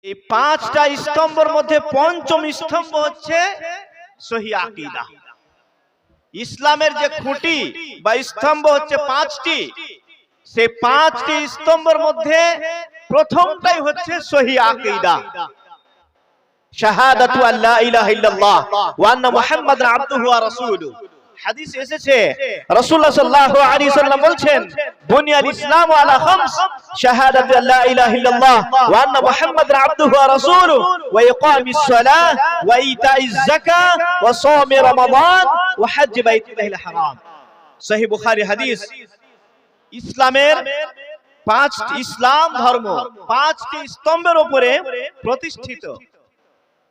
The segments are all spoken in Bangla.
এই পাঁচটা স্তম্ভের মধ্যে পঞ্চম স্তম্ভ হচ্ছে সহি আকীদা। ইসলামের যে খুঁটি বা স্তম্ভ হচ্ছে পাঁচটি, সেই পাঁচটি স্তম্ভের মধ্যে প্রথমটাই হচ্ছে সহি আকীদা, শাহাদাতু আল্লা ইলাহা ইল্লাল্লাহ ওয়া আন্না মুহাম্মাদান আবদুহু ওয়া রাসূলুহু। হাদিসে এসেছে রাসূলুল্লাহ সাল্লাল্লাহু আলাইহি ওয়াসাল্লাম বলছেন, বুনিয়াল ইসলামু আলা খামস, শাহাদাতু আল্লা ইলাহা ইল্লাল্লাহ ওয়া আন্না মুহাম্মাদান আবদুহু ওয়া রাসূলুহু ওয়া ইকামিস সালাহ ওয়া ইতাইজ যাকাত ওয়া সাওমি রমাদান ওয়া হজ্জ বাইতুল্লাহিল হারাম। সহিহ বুখারী হাদিস। ইসলামের পাঁচটি, ইসলাম ধর্ম পাঁচটি স্তম্ভের উপরে প্রতিষ্ঠিত।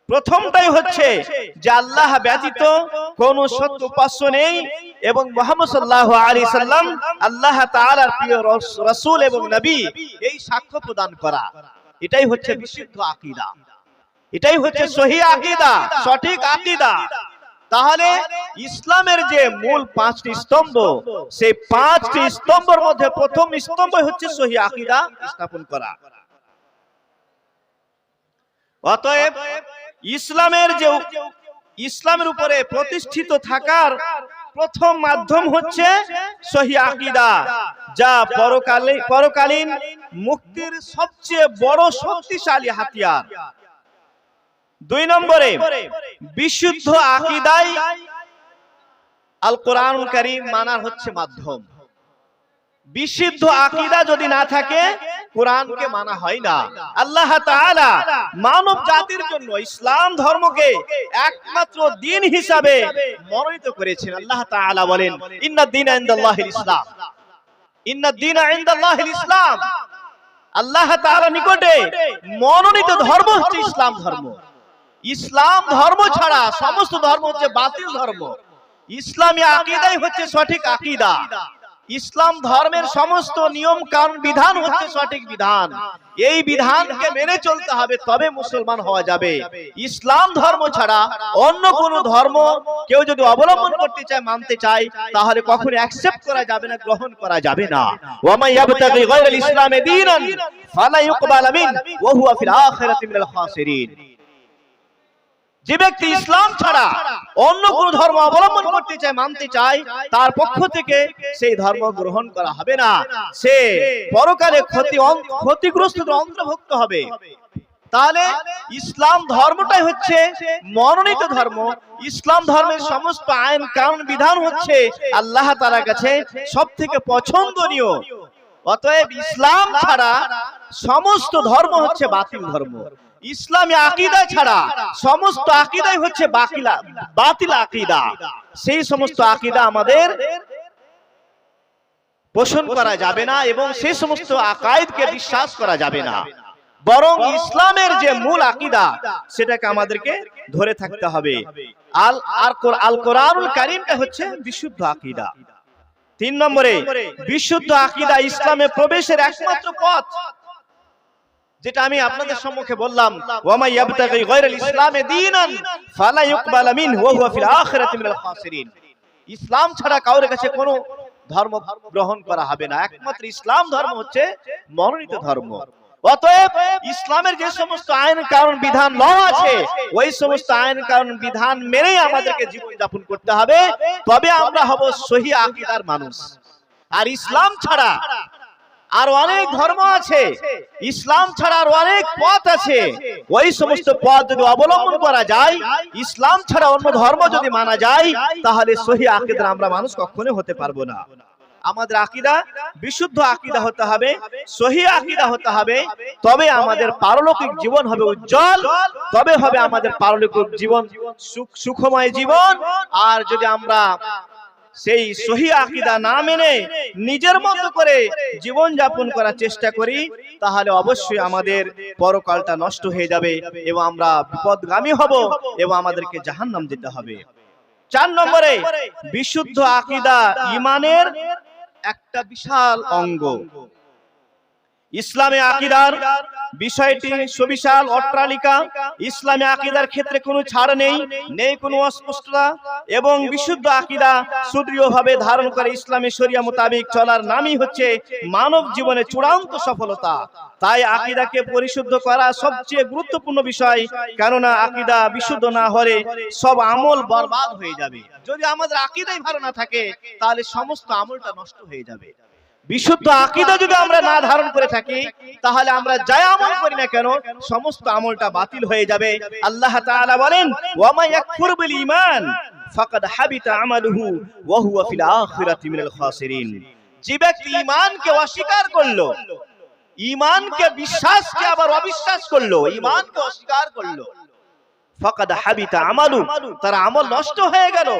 প্রথমটাই হচ্ছে যে আল্লাহ ব্যতীত কোন সত্য উপাস্য নেই এবং মুহাম্মদ সাল্লাল্লাহু আলাইহি সাল্লাম আল্লাহ তাআলার প্রিয় রাসূল এবং নবী, এই সাক্ষ্য প্রদান করা। এটাই হচ্ছে বিশুদ্ধ আকীদা, এটাই হচ্ছে সহি আকীদা, সঠিক আকীদা। তাহলে ইসলামের যে মূল পাঁচটি স্তম্ভ, সেই পাঁচটি স্তম্ভের মধ্যে প্রথম স্তম্ভ হচ্ছে সহি আকীদা স্থাপন করা। অতএব ইসলামের উপরে প্রতিষ্ঠিত থাকার প্রথম মাধ্যম হচ্ছে সহি আকীদা, যা পরকালীন মুক্তির সবচেয়ে বড় শক্তিশালী হাতিয়ার। দুই নম্বরে, বিশুদ্ধ আকীদাই আল কোরআনুল কারীম মানার হচ্ছে মাধ্যম। বিশুদ্ধ আকীদা যদি না থাকে, কোরআনকে মানা হয় না। আল্লাহ তাআলা মানব জাতির জন্য ইসলাম ধর্মকে একমাত্র দ্বীন হিসাবে মনোনীত করেছেন। আল্লাহ তাআলা বলেন, ইন্নাদ দীনা ইনদাল্লাহিল ইসলাম, ইন্নাদ দীনা ইনদাল্লাহিল ইসলাম। আল্লাহ তাআলার নিকটে মনোনীত ধর্ম হচ্ছে ইসলাম ধর্ম। ইসলাম ধর্ম ছাড়া সমস্ত ধর্ম হচ্ছে বাতিল ধর্ম। ইসলামী আকীদাই হচ্ছে সঠিক আকীদা। ইসলাম ধর্মের সমস্ত নিয়ম কানুন বিধান হচ্ছে সঠিক বিধান। এই বিধানকে মেনে চলতে হবে, তবে মুসলমান হওয়া যাবে। ইসলাম ধর্ম ছাড়া অন্য কোন ধর্ম কেউ যদি অবলম্বন করতে চায়, মানতে চায়, তাহলে কখনো অ্যাকসেপ্ট করা যাবে না, গ্রহণ করা যাবে না। ওয়া মান ইয়াবতাগি গায়রাল ইসলামি দীনান ফালা ইউকবাল মিন ওয়া হুয়া ফিল আখিরাতি মিনাল খাসিরিন। যে ব্যক্তি ইসলাম ছাড়া অন্য কোন ধর্ম অবলম্বন করতে চায়, মানতে চায়, তার পক্ষ থেকে সেই ধর্ম গ্রহণ করা হবে না। সে পরকালে ক্ষতিগ্রস্তদের অন্তর্ভুক্ত হবে। তাহলে ইসলাম ধর্মটাই হচ্ছে মনোনীত ধর্ম। ইসলাম ধর্মের সমস্ত আইন কানুন বিধান হচ্ছে আল্লাহ তাআলার কাছে সবথেকে পছন্দনীয়। অতএব ইসলাম ছাড়া সমস্ত ধর্ম হচ্ছে বাতিল ধর্ম। ইসলামী আকীদা ছাড়া সমস্ত আকীদাই হচ্ছে বাতিল আকীদা। সেই সমস্ত আকীদা আমাদের পোষণ করা যাবে না এবং সেই সমস্ত আকায়েদকে বিশ্বাস করা যাবে না। বরং ইসলামের যে মূল আকীদা, সেটাকে আমাদেরকে ধরে থাকতে হবে। আল কোরআনুল কারীমটা হচ্ছে বিশুদ্ধ আকীদা। তিন নম্বরে, বিশুদ্ধ আকীদা ইসলামে প্রবেশের একমাত্র পথ, যেটা আমি আপনাদের সম্মুখে বললাম, ওয়া মান ইয়াবতাগি গায়রাল ইসলামি দীনান ফালা ইউকবাল মিনহু ওয়া হুয়া ফিল আখিরাতি মিনাল খাসিরিন। ইসলাম ছাড়া কারোর কাছে কোনো ধর্ম গ্রহণ করা হবে না। একমাত্র ইসলাম ধর্ম হচ্ছে মনোনীত ধর্ম। অতএব ইসলামের যে সমস্ত আইন কানুন বিধান ল আছে, ওই সমস্ত আইন কানুন বিধান মেনেই আমাদেরকে জীবন যাপন করতে হবে, তবে আমরা হব সহি আকীদার মানুষ। আর ইসলাম ছাড়া আর অনেক ধর্ম আছে, ইসলাম ছাড়া আর অনেক পথ আছে। ওই সমস্ত পথ যদি অবলম্বন করা যায়, ইসলাম ছাড়া অন্য ধর্ম যদি মানা যায়, তাহলে সহি আকীদার আমরা মানুষ কখনো হতে পারবো না। আমাদের আকীদা বিশুদ্ধ আকীদা হতে হবে, সহি আকীদা হতে হবে, তবে আমাদের পারলৌকিক জীবন হবে উজ্জ্বল, তবে হবে আমাদের পারলৌকিক জীবন সুখময় জীবন। আর যদি আমরা সেই সহি আকীদা না মেনে নিজের মতো করে জীবন যাপন করার চেষ্টা করি, তাহলে অবশ্যই আমাদের পরকালটা নষ্ট হয়ে যাবে এবং আমরা বিপদগামী হব এবং আমাদেরকে জাহান্নাম যেতে হবে। 4 নম্বরে, বিশুদ্ধ আকীদা ঈমানের একটা বিশাল অঙ্গ। ইসলামে আকীদার বিষয়টি সুবিশাল অট্টালিকা। ইসলামে আকীদার ক্ষেত্রে কোনো ছাড় নেই, নেই কোনো অস্পষ্টতা, এবং বিশুদ্ধ আকীদা সুদৃঢ়ভাবে ধারণ করে ইসলামী শরিয়া মোতাবেক চলার নামই হচ্ছে মানব জীবনের চূড়ান্ত সফলতা। তাই আকীদাকে পরিশুদ্ধ করা সবচেয়ে গুরুত্বপূর্ণ বিষয়, কেননা আকীদা বিশুদ্ধ না হলে সব আমল বরবাদ হয়ে যাবে। যদি আমাদের আকীদাই ভালো না থাকে তাহলে সমস্ত আমলটা নষ্ট হয়ে যাবে। বিশুদ্ধ আকীদা যদি আমরা না ধারণ করে থাকি তাহলে আমরা যাই আমল করি না কেন সমস্ত আমলটা বাতিল হয়ে যাবে। আল্লাহ তাআলা বলেন, ওয়া মা ইয়াকফুর বিল ঈমান ফাকাদ হাবিতা আমালুহু ওয়া হুয়া ফিল আখিরাতি মিনাল খাসিরিন। যে ব্যক্তি ঈমানকে অস্বীকার করলো, ঈমানকে বিশ্বাসকে আবার অবিশ্বাস করলো, ঈমানকে অস্বীকার করলো, ফাকাদ হাবিতা আমালু, তার আমল নষ্ট হয়ে গেল,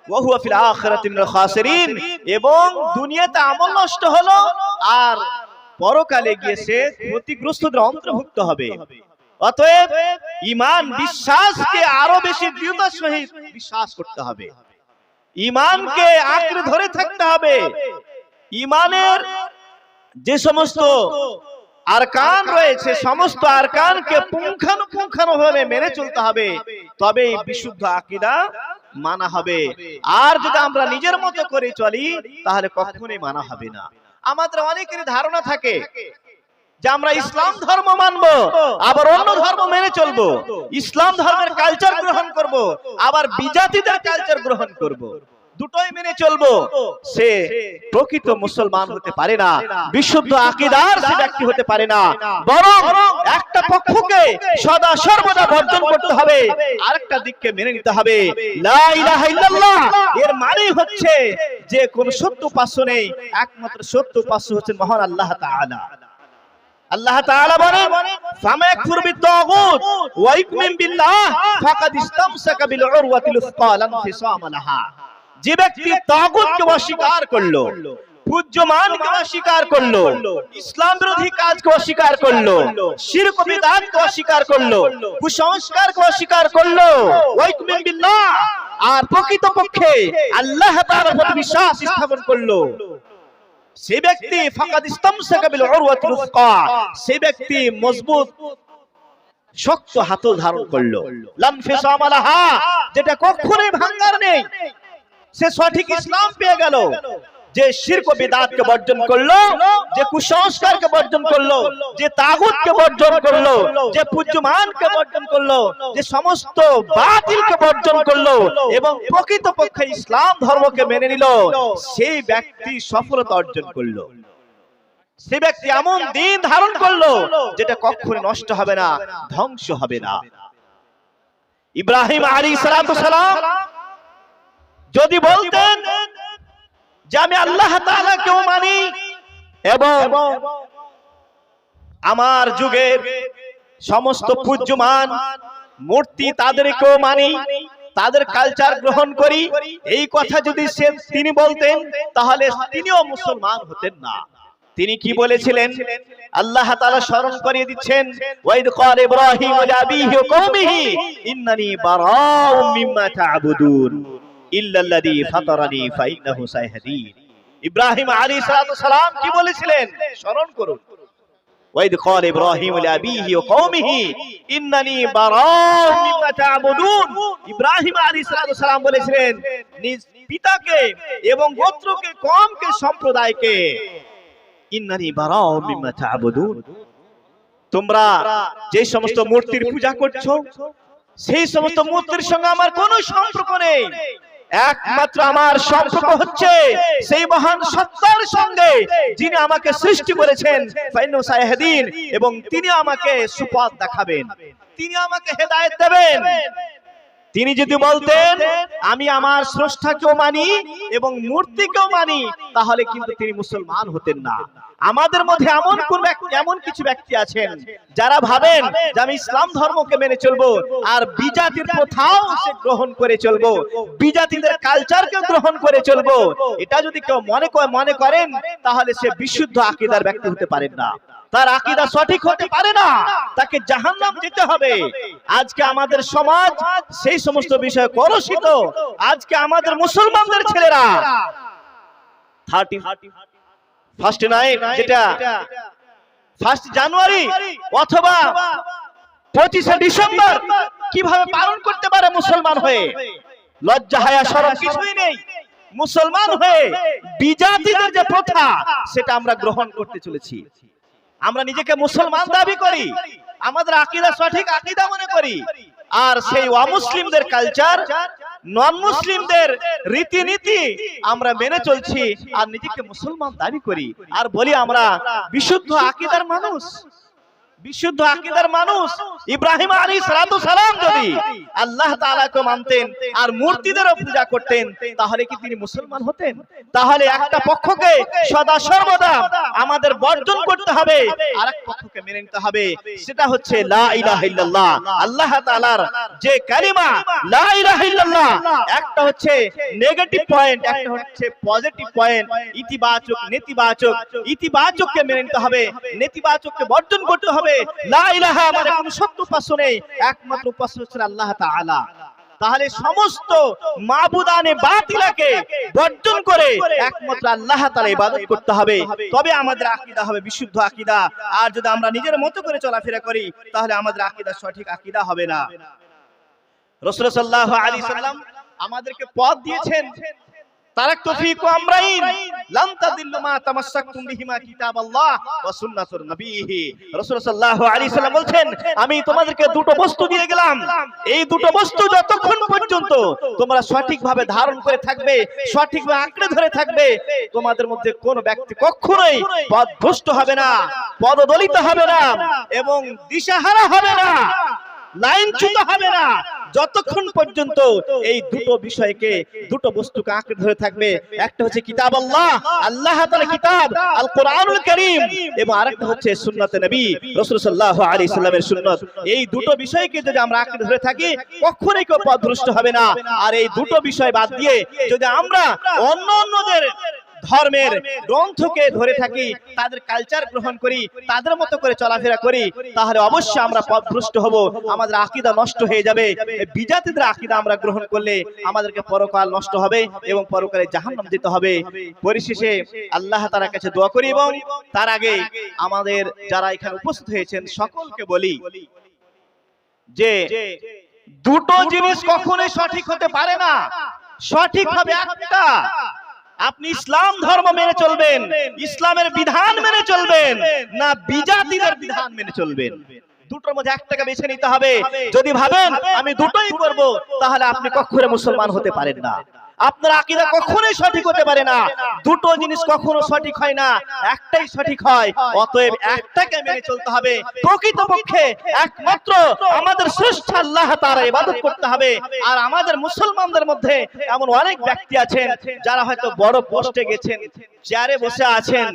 ওয়া হুয়া ফিল আখিরাতি মিনাল খাসিরিন, এবং দুনিয়াতে আমল নষ্ট হলো আর পরকালে গিয়ে সে ক্ষতিগ্রস্তদের অন্তর্ভুক্ত হবে। অতএব ঈমান বিশ্বাসকে আরো বেশি দৃঢ়তার সহিত বিশ্বাস করতে হবে, ঈমানকে আঁকড়ে ধরে থাকতে হবে। ঈমানের যে সমস্ত আরকান রয়েছে সমস্ত আরকানকে পুঙ্খানুপুঙ্খানুভাবে মেনে চলতে হবে, তবেই বিশুদ্ধ আকীদা মানা হবে। আর যদি আমরা নিজের মতো করে চলি তাহলে কখনোই মানা হবে না। আমাদের অনেকেরই ধারণা থাকে যে আমরা ইসলাম ধর্ম মানবো আবার অন্য ধর্ম মেনে চলবো, ইসলাম ধর্মের কালচার গ্রহণ করব আবার বিজাতিদের কালচার গ্রহণ করব, দুটোই মেনে চলবো। সে প্রকৃত মুসলমান হতে পারে না, বিশুদ্ধ আকীদার সে ব্যক্তি হতে পারে না। বরং একটা পক্ষকে সদা সর্বদা বর্জন করতে হবে, আরেকটা দিককে মেনে নিতে হবে। লা ইলাহা ইল্লাল্লাহ এর মানে হচ্ছে যে কোন সত্য উপাস্য নেই, একমাত্র সত্য উপাস্য হচ্ছেন মহান আল্লাহ তাআলা। আল্লাহ তাআলা বলেন, ফামায়াকফুর বিত-তাগুত ওয়া ইউমিন বিল্লাহ ফাকাদ ইসতামসাকা বিল উরওয়াতিল উসকা লা ইনফিসামা লাহা। যে ব্যক্তি তাগুতকে অস্বীকার করলো, পূজ্যমানকে অস্বীকার করলো, ইসলাম বিরোধী কাজকে অস্বীকার করলো, শিরক ও বিদআতকে অস্বীকার করলো, কুসংস্কারকে অস্বীকার করলো, ওয়া ইউমিন বিল্লাহ আর প্রকৃতপক্ষে আল্লাহ তাআলার প্রতি বিশ্বাস স্থাপন করলো, সে ব্যক্তি ফাকাদ ইসতামসাকা বিল উরওয়াতিল উসকা, সে ব্যক্তি মজবুত শক্ত হাতল ধারণ করলো, লা ইনফিসামা লাহা যেটা কখনোই ভাঙার নেই। সে সঠিক ইসলাম পেয়ে গেল, যে শিরক ও বিদআতকে বর্জন করলো, যে কুসংস্কারকে বর্জন করলো, যে তাগুতকে বর্জন করলো, যে পূজ্যমানকে বর্জন করলো, যে সমস্ত বাতিলকে বর্জন করলো এবং প্রকৃতপক্ষে ইসলাম ধর্মকে মেনে নিল, সেই ব্যক্তি সফলতা অর্জন করলো। সে ব্যক্তি এমন দিন ধারণ করলো যেটা কখনো নষ্ট হবে না, ধ্বংস হবে না। ইব্রাহিম আলাইহিস সালাম যদি বলতেন যে আমি আল্লাহ তাআলাকেও মানি এবং আমার যুগের সমস্ত পূজ্যমান মূর্তি তাদেরকেও মানি, তাদের কালচার গ্রহণ করি, এই কথা যদি তিনি বলতেন তাহলে তিনিও মুসলমান হতেন না। তিনি কি বলেছিলেন আল্লাহ তাআলা স্মরণ করিয়ে দিচ্ছেন, ওয়াইদ ক্বালা ইব্রাহিম লিআবিহি ওয়া কওমিহি ইন্নানি বারাউম মিম্মা তা'বুদুন ইল্লাল্লাযী ফাতারানি ফাইন্নাহু সায়াহদিন। ইব্রাহিম আলাইহিস সালাম কি বলেছিলেন স্মরণ করুন, ওয়াইদ ক্বালা ইব্রাহিম লিআবিহি ওয়া কওমিহি ইন্নানি বারাউম মিম্মা তা'বুদুন। ইব্রাহিম আলাইহিস সালাম বলেছিলেন নিজ পিতাকে এবং গোত্রকে, কওমকে, সম্প্রদায়কে, ইন্নানি বারাউম মিম্মা তা'বুদুন, তোমরা যে সমস্ত মূর্তির পূজা করছো সেই সমস্ত মূর্তির সঙ্গে আমার কোনো সম্পর্ক নেই, একমাত্র আমার সম্পর্ক হচ্ছে সেই মহান সত্তার সঙ্গে যিনি আমাকে সৃষ্টি করেছেন, ফাইন্নাহু সায়াহদিন, এবং তিনি আমাকে সুপথ দেখাবেন, তিনি আমাকে হেদায়েত দেবেন। তিনি যদি বলতেন আমি আমার স্রষ্টাকেও মানি এবং মূর্তিকেও মানি তাহলে কিন্তু তিনি মুসলমান হতেন না। আমাদের মধ্যে এমন কিছু ব্যক্তি আছেন যারা ভাবেন যে আমি ইসলাম ধর্মকে মেনে চলবো আর বিজাতির প্রথাও সে গ্রহণ করে চলবো, বিজাতিদের কালচারকে গ্রহণ করে চলবো। এটা যদি কেউ মনে করেন তাহলে সে বিশুদ্ধ আকীদার ব্যক্তি হতে পারেন না, তার আকীদা সঠিক হতে পারে না, তাকে জাহান্নাম যেতে হবে। আজকে আমাদের সমাজ সেই সমস্ত বিষয়ে কলুষিত। আজকে আমাদের মুসলমানদের ছেলেরা 39 যেটা 1 জানুয়ারি অথবা 25শে ডিসেম্বর কিভাবে পালন করতে পারে মুসলমান হয়ে? লজ্জা হায়া শরম কিছুই নেই। মুসলমান হয়ে বিজাতিদের যে প্রথা সেটা আমরা গ্রহণ করতে চলেছি। আমরা নিজেকে মুসলমান দাবি করি, আমাদের আকীদা সঠিক আকীদা মনে করি, আর সেই অমুসলিমদের কালচার, নন মুসলিমদের রীতিনীতি আমরা মেনে চলছি আর নিজেকে মুসলমান দাবি করি আর বলি আমরা বিশুদ্ধ আকীদার মানুষ। বিশুদ্ধ আকীদার মানুষ ইব্রাহিম আলাইহিস সালাম যদি আল্লাহ তাআলাকে মানতেন আর মূর্তিদেরও পূজা করতেন তাহলে কি তিনি মুসলমান হতেন? তাহলে একটা পক্ষকে সদা সর্বদা আমাদের বর্জন করতে হবে, আরেক পক্ষকে মেনে নিতে হবে। সেটা হচ্ছে লা ইলাহা ইল্লাল্লাহ, আল্লাহ তাআলার যে কালিমা লা ইলাহা ইল্লাল্লাহ। একটা হচ্ছে নেগেটিভ পয়েন্ট, একটা হচ্ছে পজিটিভ পয়েন্ট। ইতিবাচক নেতিবাচক, ইতিবাচককে মেনে নিতে হবে, নেতিবাচককে বর্জন করতে হবে। লা ইলাহা মানে কোনো সত্য উপাস্য নেই, একমাত্র উপাস্য হচ্ছেন আল্লাহ তাআলা। তাহলে সমস্ত মাবুদানে বাতিলাকে বর্জন করে একমাত্র আল্লাহ তাআলা ইবাদত করতে হবে, তবে আমাদের আকীদা হবে বিশুদ্ধ আকীদা। আর যদি আমরা নিজের মতো করে চলাফেরা করি তাহলে আমাদের আকীদা সঠিক আকীদা হবে না। রাসূল সাল্লাল্লাহু আলাইহি সাল্লাম আমাদেরকে পথ দিয়েছেন, তারাকতু ফীকুম আমরাইন লান তাদিল্লু মা তামাসসাকতুম বিহিমা কিতাবাল্লাহ ওয়া সুন্নাতুন নবিয়্যিহি। রাসূল সাল্লাল্লাহু আলাইহি সাল্লাম বলেন, আমি তোমাদেরকে দুটো বস্তু দিয়ে গেলাম, এই দুটো বস্তু যতক্ষণ পর্যন্ত তোমরা সঠিকভাবে ধারণ করে থাকবে, সঠিকভাবে আঁকড়ে ধরে থাকবে, তোমাদের মধ্যে কোনো ব্যক্তি কখনোই পথভ্রষ্ট হবে না, পদদলিত হবে না এবং দিশাহারা হবে না, লাইনচ্যুত হবে না, যতক্ষণ পর্যন্ত এই দুটো বিষয়কে, দুটো বস্তুকে আঁকড়ে ধরে থাকবে। একটা হচ্ছে কিতাব আল্লাহ, আল্লাহ তাআলার কিতাব আল কোরআনুল কারীম, এবং আরেকটা হচ্ছে সুন্নাতে নবী রাসূল সাল্লাল্লাহু আলাইহি সাল্লামের সুন্নাত। এই দুটো বিষয়কে যদি আমরা আঁকড়ে ধরে থাকি কখনোই কেউ পথভ্রষ্ট হবে না। আর এই দুটো বিষয় বাদ দিয়ে যদি আমরা অন্যদের ধর্মের গ্রন্থকে ধরে থাকি, তাদের কালচার গ্রহণ করি, তাদের মতো করে চলাফেরা করি, তাহলে অবশ্যই আমরা পথভ্রষ্ট হব, আমাদের আকীদা নষ্ট হয়ে যাবে। বিজাতিদের আকীদা আমরা গ্রহণ করলে আমাদেরকে পরকাল নষ্ট হবে এবং পরকালে জাহান্নাম যেতে হবে। পরিশেষে আল্লাহ তাআলার কাছে দোয়া করি এবং তার আগে আমাদের যারা এখানে উপস্থিত হয়েছেন সকলকে বলি যে দুটো জিনিস কখনোই সঠিক হতে পারে না। সঠিক হবে একটা, আপনি ইসলাম ধর্ম মেনে চলবেন, ইসলামের বিধান মেনে চলবেন, না বিজাতিদের বিধান মেনে চলবেন। দুটোর মধ্যে একটাকে বেছে নিতে হবে। যদি ভাবেন আমি দুটোই করব তাহলে আপনি কখনো মুসলমান হতে পারেন না, আপনার আকীদা কখনোই সঠিক হতে পারে না। দুটো জিনিস কখনো সঠিক হয় না, একটাই সঠিক হয়। অতএব একটাকে মেনে চলতে হবে। প্রকৃতপক্ষে একমাত্র আমাদের শ্রেষ্ঠ আল্লাহ তাআলার ইবাদত করতে হবে। আর আমাদের মুসলমানদের মধ্যে এমন অনেক ব্যক্তি আছেন যারা হয়তো বড় পোস্টে গেছেন, চেয়ারে বসে আছেন,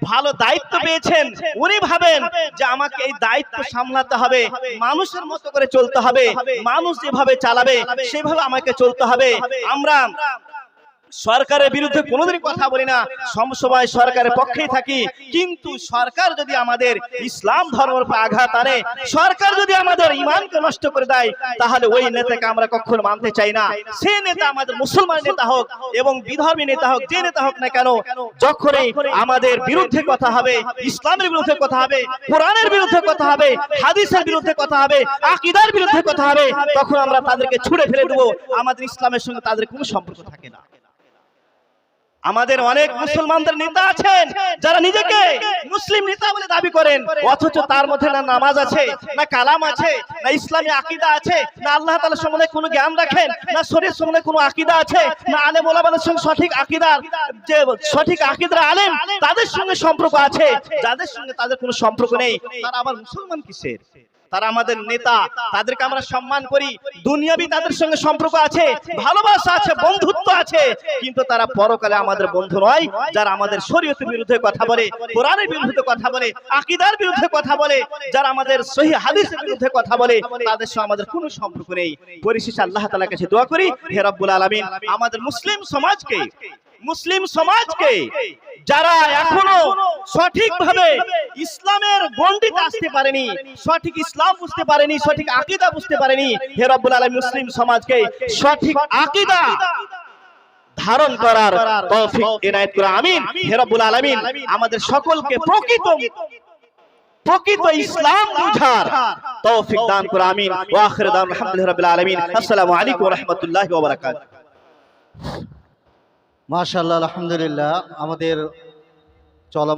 ভালো দায়িত্ব পেয়েছেন, উনি ভাবেন যে আমাকে এই দায়িত্ব সামলাতে হবে, মানুষের মতো করে চলতে হবে, মানুষ যেভাবে চালাবে সেভাবে আমাকে চলতে হবে। আমরা সরকারের বিরুদ্ধে কোনোদিনই কথা বলি না, সবসময় সরকারের পক্ষেই থাকি, কিন্তু সরকার যদি আমাদের ইসলাম ধর্মের উপর আঘাত আনে, সরকার যদি আমাদের ঈমানকে নষ্ট করে দেয়, তাহলে ওই নেতাকে আমরা কখনো মানতে চাই না। সে নেতা আমাদের মুসলমান নেতা হোক এবং বিধর্মী নেতা হোক, যে নেতা হোক না কেন, যখনই আমাদের বিরুদ্ধে কথা হবে, ইসলামের বিরুদ্ধে কথা হবে, কোরআনের বিরুদ্ধে কথা হবে, হাদিসের বিরুদ্ধে কথা হবে, আকীদার বিরুদ্ধে কথা হবে, তখন আমরা তাদেরকে ছুঁড়ে ফেলে দেব। আমাদের ইসলামের সঙ্গে তাদের কোনো সম্পর্ক থাকে না। আমাদের অনেক মুসলমানদের নেতা আছেন যারা নিজেকে মুসলিম নেতা বলে দাবি করেন, অথচ তার মধ্যে না নামাজ আছে, না কালাম আছে, না ইসলামী আকীদা আছে, না আল্লাহ তাআলার সম্বন্ধে কোনো জ্ঞান রাখেন, না শরীয়ত সম্বন্ধে কোনো আকীদা আছে, না আলেম ওলামাদের সঙ্গে সঠিক আকীদার যে সঠিক আকীদার আলেম তাদের সঙ্গে সম্পর্ক আছে। যাদের সঙ্গে তাদের কোনো সম্পর্ক নেই তারা আবার মুসলমান কিসের? তারা আমাদের নেতা, তাদেরকে আমরা সম্মান করি, দুনিয়াবি তাদের সঙ্গে সম্পর্ক আছে, ভালোবাসা আছে, বন্ধুত্ব আছে, কিন্তু তারা পরকালে আমাদের বন্ধু নয়। যারা আমাদের শরীয়তের বিরুদ্ধে কথা বলে, কোরআনের বিরুদ্ধে কথা বলে, আকীদার বিরুদ্ধে কথা বলে, যারা আমাদের সহিহ হাদিসের বিরুদ্ধে কথা বলে, তাদের সঙ্গে আমাদের কোনো সম্পর্ক নেই। পরিশেষে আল্লাহ তাআলার কাছে দোয়া করি, হে রব্বুল আলামিন আমাদের মুসলিম সমাজকে যারা এখনো সঠিকভাবে ইসলামের গণ্ডিতে আসতে পারেনি, সঠিক ইসলাম বুঝতে পারেনি, সঠিক আকীদা বুঝতে পারেনি, হে রব্বুল আলামিন মুসলিম সমাজকে সঠিক আকীদা ধারণ করার তৌফিক ইনায়েত করুন, আমিন। হে রব্বুল আলামিন আমাদের সকলকে প্রকৃত প্রকৃত ইসলাম বুঝার তৌফিক দান করে আমিন। ওয়া আখিরু দাওয়ানা আলহামদুলিল্লাহি রাব্বিল আলামিন। আসসালামু আলাইকুম ওয়া রাহমাতুল্লাহি ওয়া বারাকাতুহু। মাশাআল্লাহ, আলহামদুলিল্লাহ। আমাদের চলা